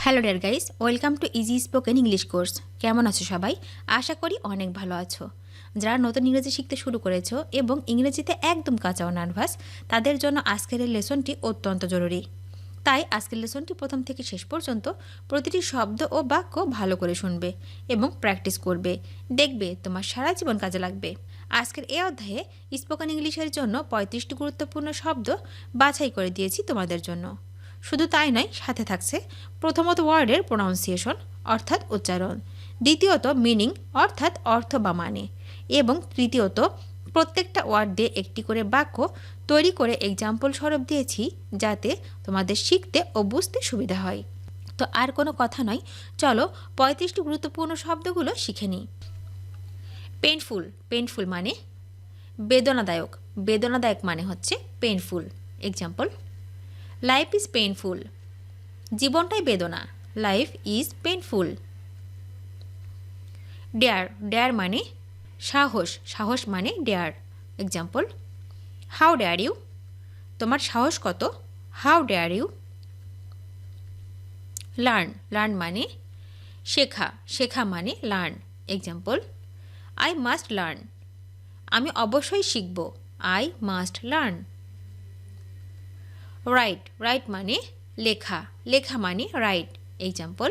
Hello dear guys, welcome to easy spoken English course. কেমন আছো সবাই? আশা করি অনেক ভালো আছো। যারা নতুন ইংরেজি শিখতে শুরু করেছো এবং ইংরেজিতে একদম কাঁচা ও নার্ভাস, তাদের জন্য আজকের এই লেসনটি অত্যন্ত জরুরি। তাই আজকের লেসনটি প্রথম থেকে শেষ পর্যন্ত প্রতিটি শব্দ ও বাক্য ভালো করে শুনবে এবং প্র্যাকটিস করবে। দেখবে তোমার সারা জীবন কাজে লাগবে। আজকের এই অধ্যায়ে স্পোকেন ইংলিশের জন্য 35টি গুরুত্বপূর্ণ শব্দ বাছাই করে দিয়েছি তোমাদের জন্য। শুধু তাই নয়, সাথে থাকছে প্রথমত ওয়ার্ডের প্রোনাউন্সিয়েশন অর্থাৎ উচ্চারণ, দ্বিতীয়ত মিনিং অর্থাৎ অর্থ বা মানে, এবং তৃতীয়ত প্রত্যেকটা ওয়ার্ড দিয়ে একটি করে বাক্য তৈরি করে এক্সাম্পল স্বরূপ দিয়েছি, যাতে তোমাদের শিখতে ও বুঝতে সুবিধা হয়। তো আর কোনো কথা নয়, চলো 35টি গুরুত্বপূর্ণ শব্দগুলো শিখে নিই। পেইনফুল, পেইনফুল মানে বেদনাদায়ক, বেদনাদায়ক মানে হচ্ছে painful. Example, life is painful, জীবনটাই বেদনা, life is painful. Dare, dare মানে সাহস, সাহস মানে dare. Example, how dare you, তোমার সাহস কত, how dare you. Learn, learn মানে শেখা, শেখা মানে learn. Example, I must learn, আমি অবশ্যই শিখব, I must learn. Write, write মানে লেখা, লেখা মানে write. Example,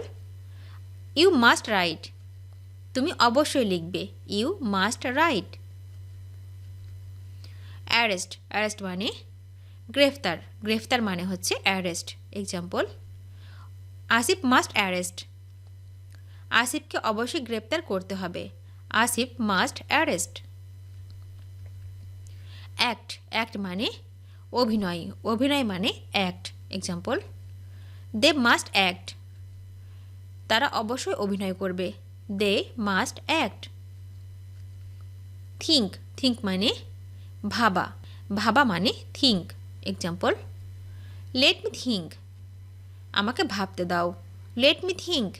you must write, তুমি অবশ্যই লিখবে, you must write. Arrest, arrest মানে গ্রেফতার, গ্রেফতার মানে হচ্ছে arrest. Example, Asif must arrest, আসিফকে অবশ্যই গ্রেপ্তার করতে হবে, Asif must arrest. Act, act মানে অভিনয়, অভিনয় মানে act. Example, they must act, তারা অবশ্যই অভিনয় করবে, they must act. Think, think মানে ভাবা, ভাবা মানে think. Example, let me think, আমাকে ভাবতে দাও, let me think.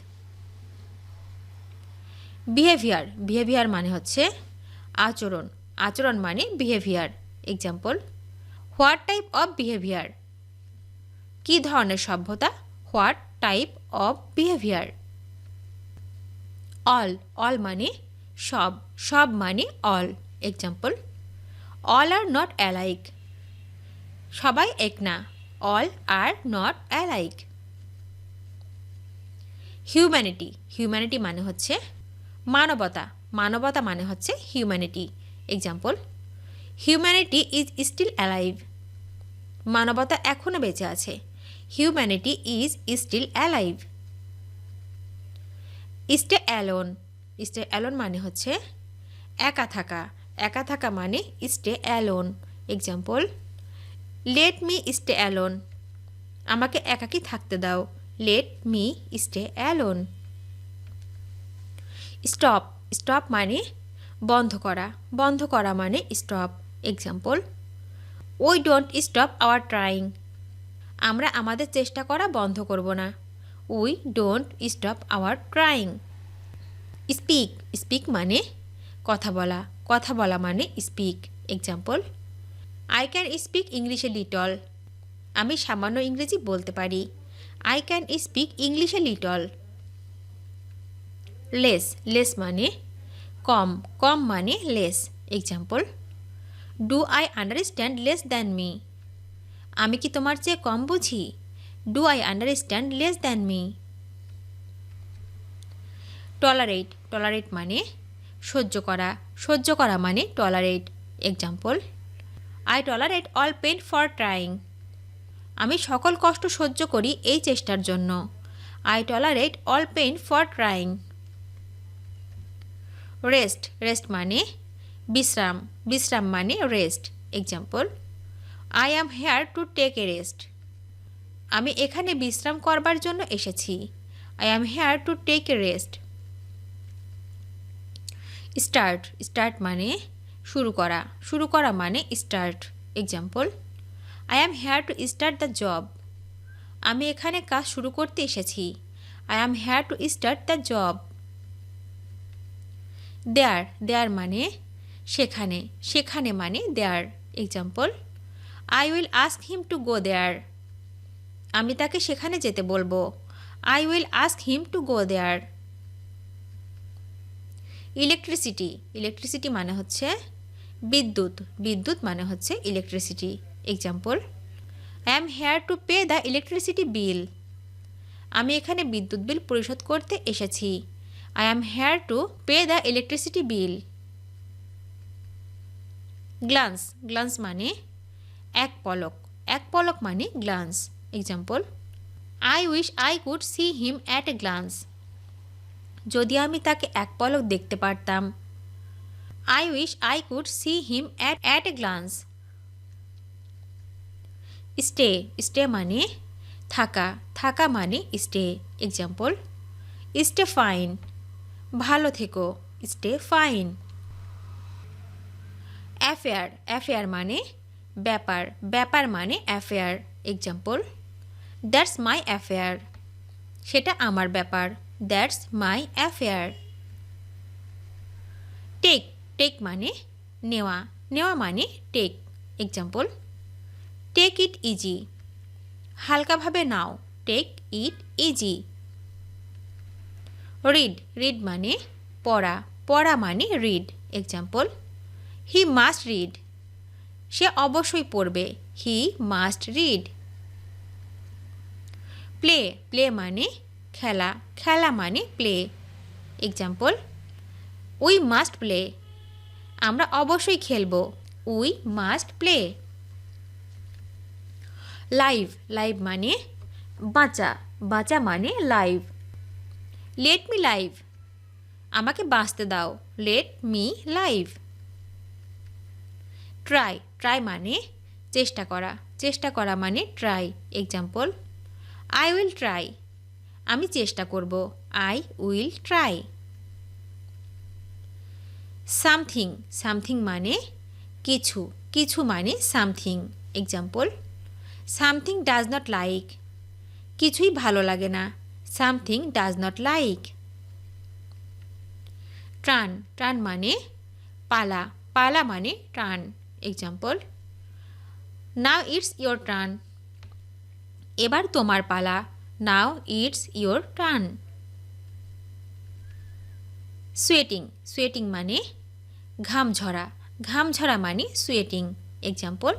Behaviour, behaviour মানে হচ্ছে আচরণ, আচরণ মানে behaviour. Example, what type of behaviour, কী ধরনের সভ্যতা, what type of behaviour. All, all মানে সব, সব মানে all. Example, all are not alike, সবাই এক না, all are not alike. Humanity, humanity মানে হচ্ছে মানবতা, মানবতা মানে হচ্ছে humanity. Example, humanity is still alive, মানবতা এখনও বেঁচে আছে, humanity is still alive. Stay alone, stay alone মানে হচ্ছে একা থাকা, একা থাকা মানে stay alone. Example, let me stay alone, আমাকে একাকী থাকতে দাও, let me stay alone. Stop, stop মানে বন্ধ করা, বন্ধ করা মানে stop. Example, we don't stop our trying, আমরা আমাদের চেষ্টা করা বন্ধ করব না, we don't stop our trying. Speak, speak মানে কথা বলা, কথা বলা মানে speak. Example, I can speak English a little, আমি সামান্য ইংরেজি বলতে পারি, I can speak English a little. Less, less মানে কম, কম মানে less. Example, do I understand less than me, আমি কি তোমার চেয়ে কম বুঝি, do I understand less than me. Tolerate, tolerate মানে সহ্য করা, সহ্য করা মানে tolerate. Example, I tolerate all pain for trying, আমি সকল কষ্ট সহ্য করি এই চেষ্টার জন্য, I tolerate all pain for trying. Rest, rest মানে বিশ্রাম, বিশ্রাম মানে rest. Example, I am here to take a rest, আমি এখানে বিশ্রাম করবার জন্য এসেছি, I am here to take a rest. Start, start মানে শুরু করা, শুরু করা মানে start. Example, I am here to start the job, আমি এখানে কাজ শুরু করতে এসেছি, I am here to start the job. There, there মানে সেখানে, সেখানে মানে there. Example, I will ask him to go there, আমি তাকে সেখানে যেতে বলবো, I will ask him to go there. Electricity electricity মানে হচ্ছে বিদ্যুৎ বিদ্যুৎ মানে হচ্ছে electricity example I am here to pay the electricity bill আমি এখানে বিদ্যুৎ বিল পরিশোধ করতে এসেছি I am here to pay the electricity bill glance glance মানে এক পলক মানে glance example I wish I could see him at a glance যদি আমি তাকে এক পলক দেখতে পারতাম I wish I could see him at a glance stay stay মানে থাকা মানে স্টে এক্সাম্পল স্টে ফাইন ভালো থেকো স্টে ফাইন অ্যাফেয়ার মানে ব্যাপার মানে affair example that's my affair সেটা আমার ব্যাপার দ্যাটস মাই অ্যাফেয়ার টেক মানে নেওয়া মানে take example take it easy হালকাভাবে নাও টেক ইট ইজি রিড মানে পড়া মানে read example he must read সে অবশ্যই পড়বে হি মাস্ট রিড প্লে মানে খেলা মানে play example we must play আমরা অবশ্যই খেলব উই মাস্ট প্লে লাইভ মানে বাঁচা মানে লাইভ লেট মি লাইভ আমাকে বাঁচতে দাও লেট মি লাইভ ট্রাই মানে চেষ্টা করা মানে try example I will try আমি চেষ্টা করব আই উইল ট্রাই সামথিং মানে কিছু মানে something example something does not like কিছুই ভালো লাগে না something does not like turn মানে পালা মানে turn example now it's your turn এবার তোমার পালা now it's your turn sweating মানে ঘাম ঝরা মানে sweating example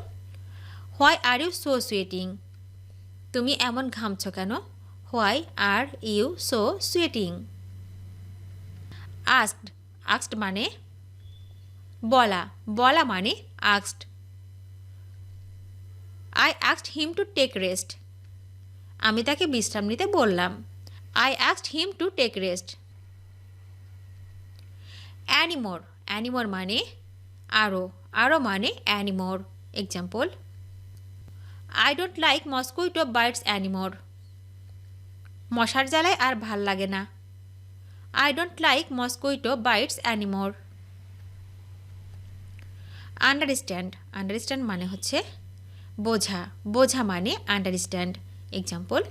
why are you so sweating তুমি এমন ঘামছ কেন why are you so sweating asked মানে বলা মানে asked I asked him to take rest আমি তাকে বিশ্রাম নিতে বললাম I asked him to take rest anymore মানে আরও মানে anymore example I don't like mosquito bites anymore মশার জ্বালায় আর ভাল লাগে না I don't like mosquito bites anymore understand মানে হচ্ছে বোঝা মানে understand example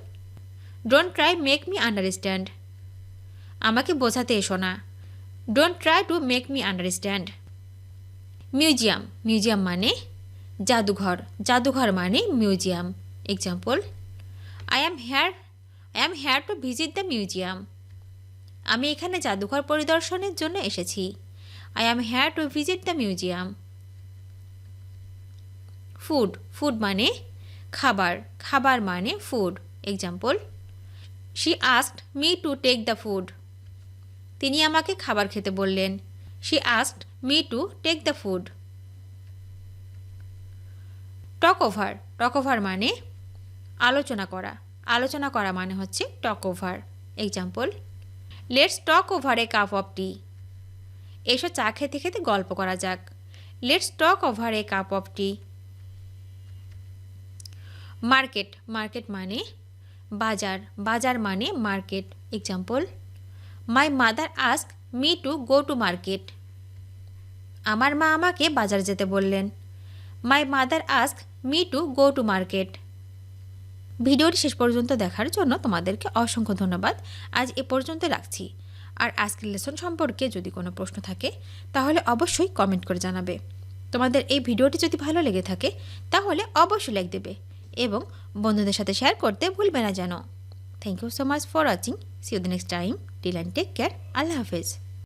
don't try make me understand আমাকে বোঝাতে এসো না don't try to make me understand museum মানে জাদুঘর মানে museum example I am here to visit the museum আমি এখানে জাদুঘর পরিদর্শনের জন্য এসেছি I am here to visit the museum food মানে খাবার মানে food example she asked me to take the food তিনি আমাকে খাবার খেতে বললেন she asked me to take the food talk over মানে আলোচনা করা মানে হচ্ছে talk over example let's talk over a cup of tea এসো চা খেতে খেতে গল্প করা যাক let's talk over a cup of tea market মানে বাজার মানে market example my mother ask me to go to market আমার মা আমাকে বাজার যেতে বললেন my mother ask me to go to market ভিডিওটি শেষ পর্যন্ত দেখার জন্য তোমাদেরকে অসংখ্য ধন্যবাদ আজ এ পর্যন্ত রাখছি আর আজকের লেসন সম্পর্কে যদি কোনো প্রশ্ন থাকে তাহলে অবশ্যই কমেন্ট করে জানাবে তোমাদের এই ভিডিওটি যদি ভালো লেগে থাকে তাহলে অবশ্যই লাইক দেবে এবং বন্ধুদের সাথে শেয়ার করতে ভুলবে না যেন Thank you so much for watching. See you the next time. Till and take care. Allah Hafiz.